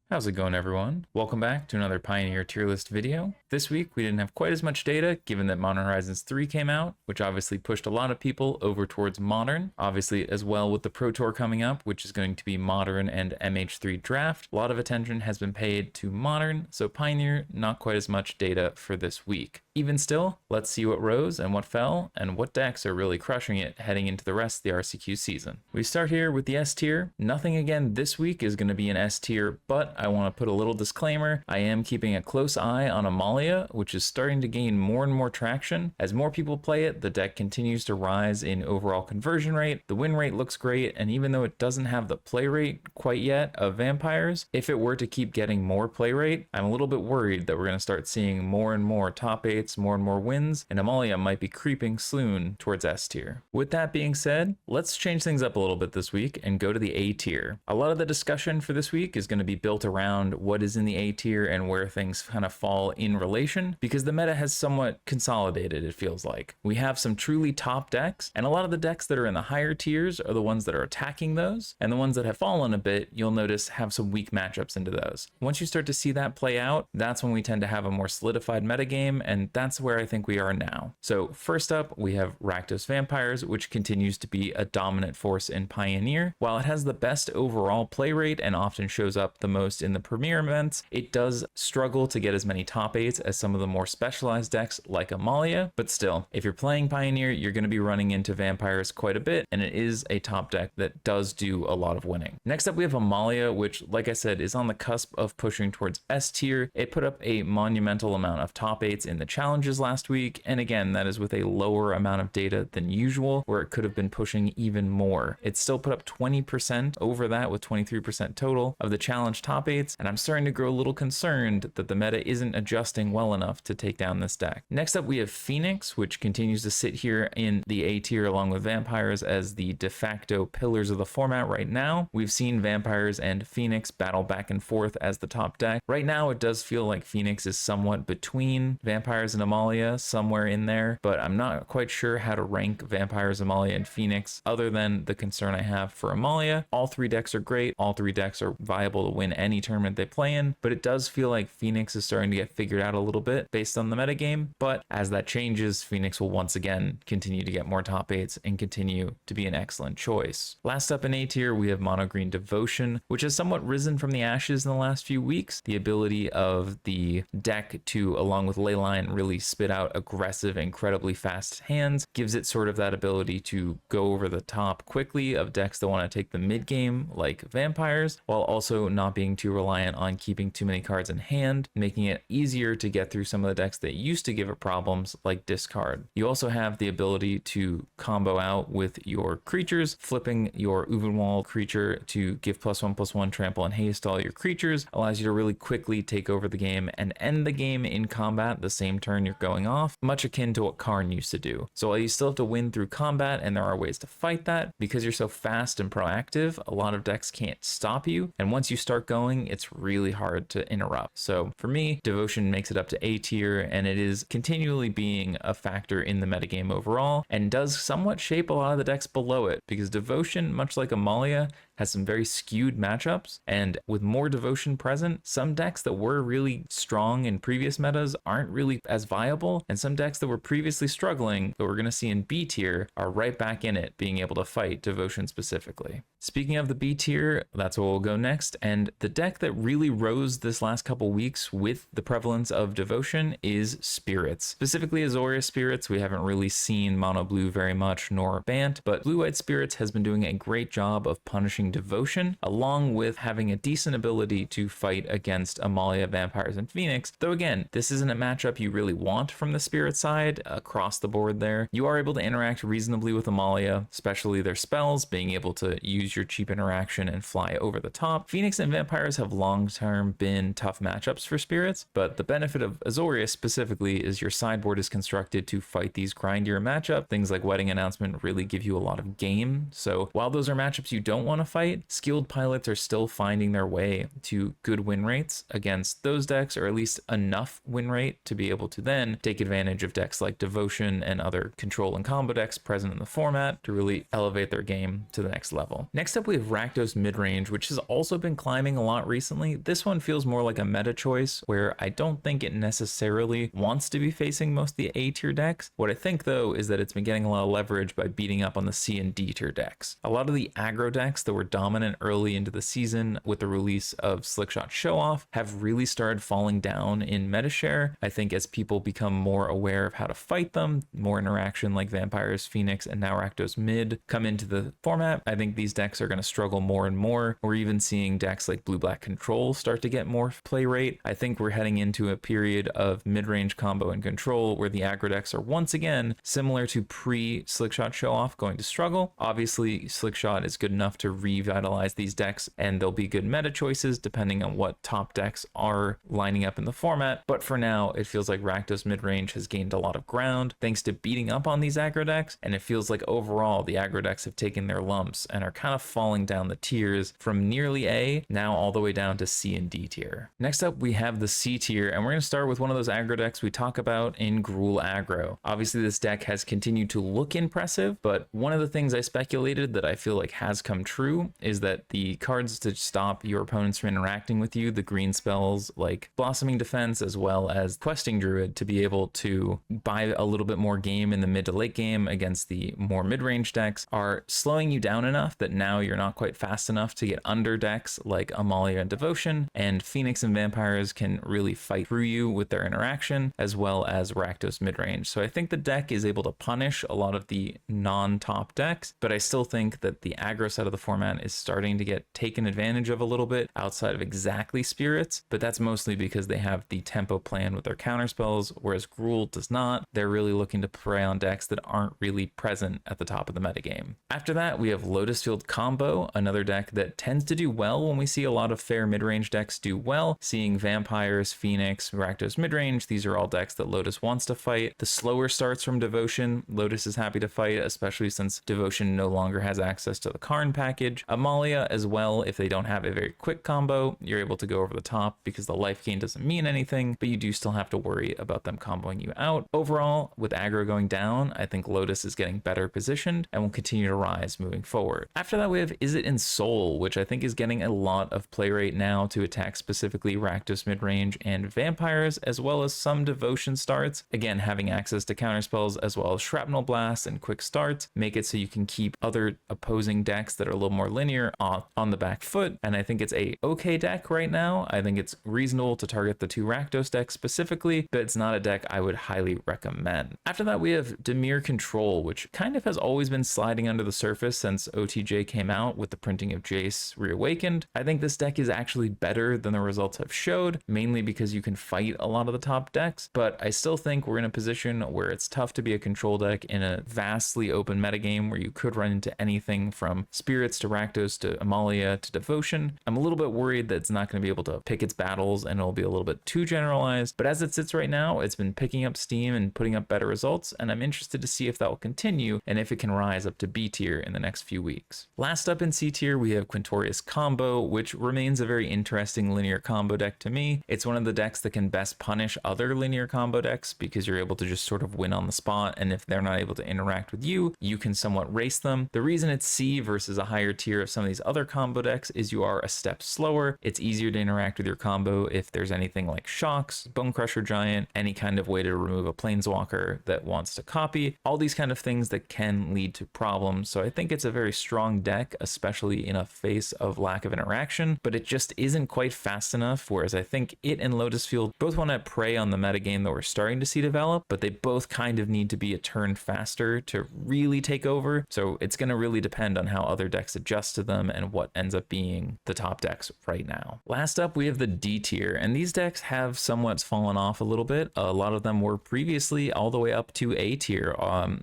How's it going, everyone? Welcome back to another Pioneer tier list video. This week we didn't have quite as much data given that Modern Horizons 3 came out, which obviously pushed a lot of people over towards Modern. Obviously as well with the Pro Tour coming up, which is going to be Modern and MH3 Draft. A lot of attention has been paid to Modern, so Pioneer not quite as much data for this week. Even still, let's see what rose and what fell and what decks are really crushing it heading into the rest of the RCQ season. We start here with the S tier. Nothing again this week is going to be an S tier, but I want to put a little disclaimer. I am keeping a close eye on Amalia, which is starting to gain more and more traction. As more people play it, the deck continues to rise in overall conversion rate. The win rate looks great, and even though it doesn't have the play rate quite yet of Vampires, if it were to keep getting more play rate, I'm a little bit worried that we're going to start seeing more and more top 8s, more and more wins, and Amalia might be creeping soon towards S tier. With that being said, let's change things up a little bit this week and go to the A tier. A lot of the discussion for this week is going to be built around what is in the A tier and where things kind of fall in relation, because the meta has somewhat consolidated, it feels like. We have some truly top decks, and a lot of the decks that are in the higher tiers are the ones that are attacking those, and the ones that have fallen a bit, you'll notice have some weak matchups into those. Once you start to see that play out, that's when we tend to have a more solidified metagame, and that's where I think we are now. So first up, we have Rakdos Vampires, which continues to be a dominant force in Pioneer. While it has the best overall play rate and often shows up the most in the Premier events, it does struggle to get as many top 8s as some of the more specialized decks like Amalia, but still, if you're playing Pioneer, you're going to be running into Vampires quite a bit, and it is a top deck that does do a lot of winning. Next up, we have Amalia, which, like I said, is on the cusp of pushing towards S tier. It put up a monumental amount of top 8s in the challenges last week, and again, that is with a lower amount of data than usual, where it could have been pushing even more. It still put up 20% over that, with 23% total of the challenge top 8s, and I'm starting to grow a little concerned that the meta isn't adjusting well enough to take down this deck. Next up, we have Phoenix, which continues to sit here in the A tier along with Vampires as the de facto pillars of the format right now. We've seen Vampires and Phoenix battle back and forth as the top deck. Right now, it does feel like Phoenix is somewhat between Vampires and Amalia, somewhere in there, but I'm not quite sure how to rank Vampires, Amalia, and Phoenix other than the concern I have for Amalia. All three decks are great. All three decks are viable to win any tournament they play in, but it does feel like Phoenix is starting to get figured out a little bit based on the metagame. But as that changes, Phoenix will once again continue to get more top 8s and continue to be an excellent choice. Last up in A tier, we have Mono Green Devotion, which has somewhat risen from the ashes in the last few weeks. The ability of the deck to, along with Leyline, really spit out aggressive, incredibly fast hands gives it sort of that ability to go over the top quickly of decks that want to take the mid game like Vampires, while also not being too reliant on keeping too many cards in hand, making it easier to get through some of the decks that used to give it problems like discard. You also have the ability to combo out with your creatures, flipping your Uvenwald creature to give +1/+1 trample and haste to all your creatures allows you to really quickly take over the game and end the game in combat the same turn you're going off, much akin to what Karn used to do. So while you still have to win through combat, and there are ways to fight that, because you're so fast and proactive, a lot of decks can't stop you, and once you start going, it's really hard to interrupt. So for me, Devotion makes it up to A tier, and it is continually being a factor in the metagame overall, and does somewhat shape a lot of the decks below it, because Devotion, much like Amalia, has some very skewed matchups, and with more Devotion present, some decks that were really strong in previous metas aren't really as viable, and some decks that were previously struggling that we're going to see in B tier are right back in it, being able to fight Devotion specifically. Speaking of the B tier, that's where we'll go next, and the deck that really rose this last couple weeks with the prevalence of Devotion is Spirits. Specifically Azorius Spirits. We haven't really seen Mono Blue very much, nor Bant, but Blue-White Spirits has been doing a great job of punishing Devotion, along with having a decent ability to fight against Amalia, Vampires, and Phoenix. Though again, this isn't a matchup you really want from the Spirit side across the board there. You are able to interact reasonably with Amalia, especially their spells, being able to use your cheap interaction and fly over the top. Phoenix and Vampires have long-term been tough matchups for Spirits, but the benefit of Azorius specifically is your sideboard is constructed to fight these grindier matchups. Things like Wedding Announcement really give you a lot of game. So while those are matchups you don't want to fight, fight, skilled pilots are still finding their way to good win rates against those decks, or at least enough win rate to be able to then take advantage of decks like Devotion and other control and combo decks present in the format to really elevate their game to the next level. Next up, we have Rakdos midrange, which has also been climbing a lot recently. This one feels more like a meta choice where I don't think it necessarily wants to be facing most of the A tier decks. What I think though is that it's been getting a lot of leverage by beating up on the C and D tier decks. A lot of the aggro decks that were dominant early into the season with the release of Slickshot Show Off have really started falling down in meta share. I think as people become more aware of how to fight them, more interaction like Vampires, Phoenix, and now Rakdos mid come into the format, I think these decks are going to struggle more and more. We're even seeing decks like Blue-Black Control start to get more play rate. I think we're heading into a period of mid-range combo and control where the aggro decks are once again similar to pre-Slickshot Show Off going to struggle. Obviously, Slickshot is good enough to revitalize these decks, and there'll be good meta choices depending on what top decks are lining up in the format. But for now, it feels like Rakdos midrange has gained a lot of ground thanks to beating up on these aggro decks, and it feels like overall the aggro decks have taken their lumps and are kind of falling down the tiers from nearly A now all the way down to C and D tier. Next up, we have the C tier, and we're going to start with one of those aggro decks we talk about in Gruul aggro. Obviously, this deck has continued to look impressive, but one of the things I speculated that I feel like has come true is that the cards to stop your opponents from interacting with you, the green spells like Blossoming Defense as well as Questing Druid, to be able to buy a little bit more game in the mid to late game against the more mid-range decks, are slowing you down enough that now you're not quite fast enough to get under decks like Amalia and Devotion, and Phoenix and Vampires can really fight through you with their interaction, as well as Rakdos midrange. So I think the deck is able to punish a lot of the non-top decks, but I still think that the aggro side of the format is starting to get taken advantage of a little bit outside of exactly Spirits, but that's mostly because they have the tempo plan with their counterspells, whereas Gruul does not. They're really looking to prey on decks that aren't really present at the top of the metagame. After that, we have Lotus Field Combo, another deck that tends to do well when we see a lot of fair midrange decks do well. Seeing Vampires, Phoenix, Rakdos midrange, these are all decks that Lotus wants to fight. The slower starts from Devotion, Lotus is happy to fight, especially since Devotion no longer has access to the Karn package. Amalia as well, if they don't have a very quick combo, you're able to go over the top because the life gain doesn't mean anything, but you do still have to worry about them comboing you out. Overall, with aggro going down, I think Lotus is getting better positioned and will continue to rise moving forward. After that, we have Is It in Soul, which I think is getting a lot of play rate now to attack specifically Rakdos midrange and Vampires, as well as some Devotion starts. Again, having access to counterspells as well as Shrapnel Blasts and quick starts make it so you can keep other opposing decks that are a little more linear on the back foot, and I think it's a okay deck right now. I think it's reasonable to target the two Rakdos decks specifically, but it's not a deck I would highly recommend. After that, we have Dimir Control, which kind of has always been sliding under the surface since OTJ came out with the printing of Jace Reawakened. I think this deck is actually better than the results have showed, mainly because you can fight a lot of the top decks, but I still think we're in a position where it's tough to be a control deck in a vastly open metagame where you could run into anything from Spirits to Rakdos to Amalia to Devotion. I'm a little bit worried that it's not going to be able to pick its battles and it'll be a little bit too generalized, but as it sits right now, it's been picking up steam and putting up better results, and I'm interested to see if that will continue and if it can rise up to B tier in the next few weeks. Last up in C tier, we have Quintorius Combo, which remains a very interesting linear combo deck to me. It's one of the decks that can best punish other linear combo decks because you're able to just sort of win on the spot, and if they're not able to interact with you, you can somewhat race them. The reason it's C versus a higher tier of some of these other combo decks is you are a step slower. It's easier to interact with your combo if there's anything like Shocks, Bone Crusher Giant, any kind of way to remove a Planeswalker that wants to copy, all these kind of things that can lead to problems. So I think it's a very strong deck, especially in a face of lack of interaction, but it just isn't quite fast enough, whereas I think it and Lotus Field both want to prey on the metagame that we're starting to see develop, but they both kind of need to be a turn faster to really take over. So it's going to really depend on how other decks adjust to them and what ends up being the top decks right now. Last up, we have the D tier, and these decks have somewhat fallen off a little bit. A lot of them were previously all the way up to A tier.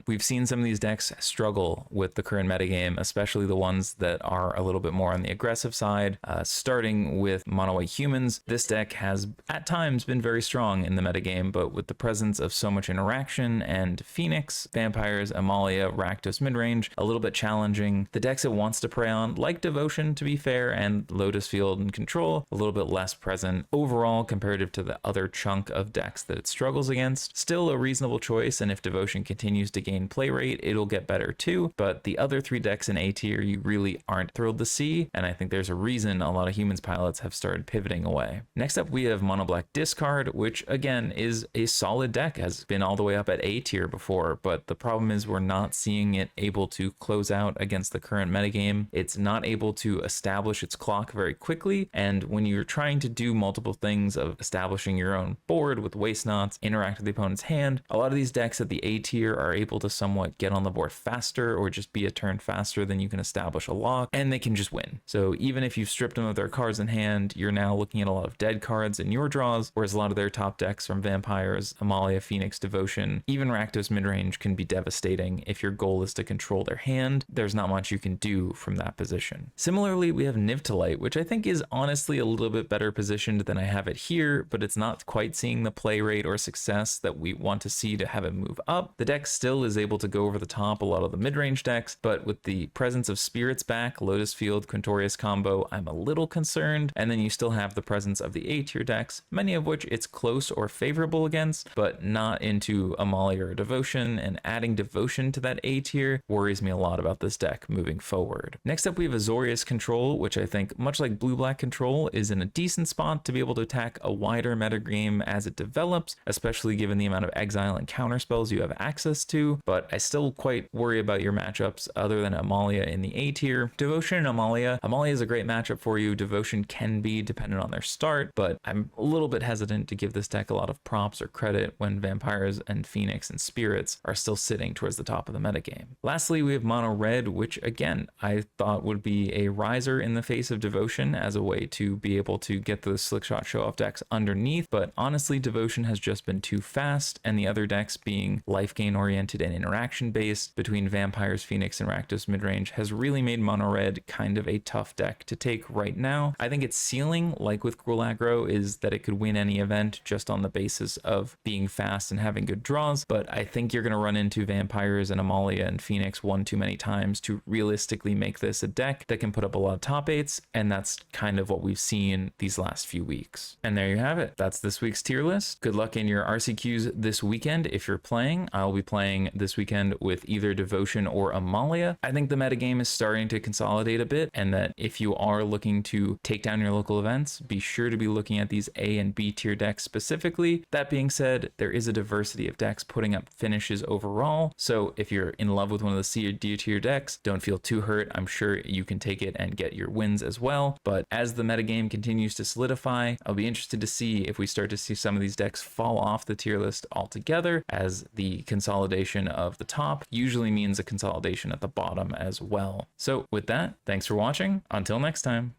We've seen some of these decks struggle with the current metagame, especially the ones that are a little bit more on the aggressive side, starting with Mono White Humans. This deck has at times been very strong in the metagame, but with the presence of so much interaction and Phoenix, Vampires, Amalia, Rakdos midrange, a little bit challenging. The decks it wants to prey Crayon, like Devotion to be fair, and Lotus Field and Control, a little bit less present overall comparative to the other chunk of decks that it struggles against. Still a reasonable choice, and if Devotion continues to gain play rate, it'll get better too, but the other 3 decks in A tier you really aren't thrilled to see, and I think there's a reason a lot of Humans pilots have started pivoting away. Next up we have Mono Black Discard, which again is a solid deck, has been all the way up at A tier before, but the problem is we're not seeing it able to close out against the current metagame. It's not able to establish its clock very quickly, and when you're trying to do multiple things of establishing your own board with Waste Knots, interact with the opponent's hand, a lot of these decks at the A tier are able to somewhat get on the board faster or just be a turn faster than you can establish a lock, and they can just win. So even if you've stripped them of their cards in hand, you're now looking at a lot of dead cards in your draws, whereas a lot of their top decks from Vampires, Amalia, Phoenix, Devotion, even Rakdos midrange can be devastating. If your goal is to control their hand, there's not much you can do from that position. Similarly, we have Nivtalite, which I think is honestly a little bit better positioned than I have it here, but it's not quite seeing the play rate or success that we want to see to have it move up. The deck still is able to go over the top a lot of the mid-range decks, but with the presence of Spirits back, Lotus Field, Quintorius combo, I'm a little concerned. And then you still have the presence of the A tier decks, many of which it's close or favorable against, but not into Amalia or Devotion, and adding Devotion to that A tier worries me a lot about this deck moving forward. Next up we have Azorius Control, which I think, much like Blue-Black Control, is in a decent spot to be able to attack a wider metagame as it develops, especially given the amount of exile and counter spells you have access to, but I still quite worry about your matchups other than Amalia in the A tier. Devotion and Amalia is a great matchup for you. Devotion can be dependent on their start, but I'm a little bit hesitant to give this deck a lot of props or credit when Vampires and Phoenix and Spirits are still sitting towards the top of the metagame. Lastly, we have Mono Red, which again, I thought would be a riser in the face of Devotion as a way to be able to get those Slickshot show-off decks underneath, but honestly, Devotion has just been too fast, and the other decks being life gain oriented and interaction based between Vampires, Phoenix, and Rakdos midrange has really made Mono Red kind of a tough deck to take right now. I think its ceiling, like with Cruel Aggro, is that it could win any event just on the basis of being fast and having good draws, but I think you're going to run into Vampires and Amalia and Phoenix one too many times to realistically make this a deck that can put up a lot of top 8s, and that's kind of what we've seen these last few weeks. And there you have it. That's this week's tier list. Good luck in your RCQs this weekend if you're playing. I'll be playing this weekend with either Devotion or Amalia. I think the metagame is starting to consolidate a bit, and that if you are looking to take down your local events, be sure to be looking at these A and B tier decks specifically. That being said, there is a diversity of decks putting up finishes overall, so if you're in love with one of the C or D tier decks, don't feel too hurt. I'm sure you can take it and get your wins as well, but as the metagame continues to solidify, I'll be interested to see if we start to see some of these decks fall off the tier list altogether, as the consolidation of the top usually means a consolidation at the bottom as well. So with that, thanks for watching. Until next time.